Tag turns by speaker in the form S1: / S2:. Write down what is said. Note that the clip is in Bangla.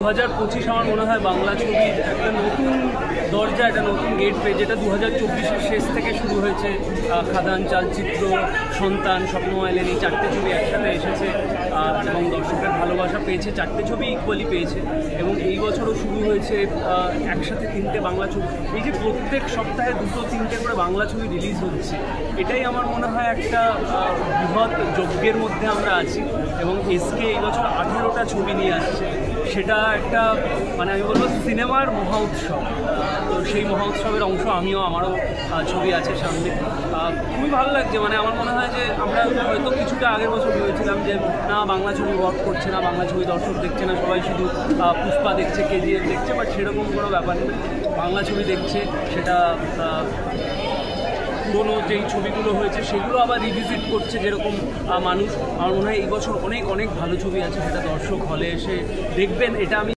S1: 2025 আমার মনে হয় বাংলা ছবির একটা নতুন দরজা, একটা নতুন গেট পেয়ে, যেটা 2024-এর শেষ থেকে শুরু হয়েছে। খাদান, চালচিত্র, সন্তান, স্বপ্নময় লেনি, চারটে ছবি একসাথে এসেছে এবং দর্শকের ভালোবাসা পেয়েছে। চারটে ছবি ইকুয়ালি পেয়েছে এবং এই বছরও শুরু হয়েছে একসাথে 3টে বাংলা ছবি। এই যে প্রত্যেক সপ্তাহে 2-3টে করে বাংলা ছবি রিলিজ হচ্ছে, এটাই আমার মনে হয় একটা বৃহৎ যজ্ঞের মধ্যে আমরা আছি। এবং এসকে এই বছর 18টা ছবি নিয়ে আসছে, সেটা একটা মানে আমি বলবো সিনেমার মহা উৎসব। তো সেই মহা উৎসবের অংশ আমিও, আমারও ছবি আছে সামনে। খুবই ভালো লাগছে। মানে আমার মনে হয় যে আমরা হয়তো কিছুটা আগের বছর ভেবেছিলাম যে না, বাংলা ছবি ওয়ার্ক করছে না, বাংলা ছবি দর্শক দেখছে না, সবাই শুধু পুষ্পা দেখছে, কেজিএফ দেখছে, বাট সেরকম কোনো ব্যাপার নেই। বাংলা ছবি দেখছে, সেটা পুরোনো যেই ছবিগুলো হয়েছে সেগুলো আবার রিভিজিট করছে যেরকম মানুষ। আমার মনে হয় এই বছর অনেক অনেক ভালো ছবি আছে, সেটা দর্শক হলে এসে দেখবেন, এটা আমি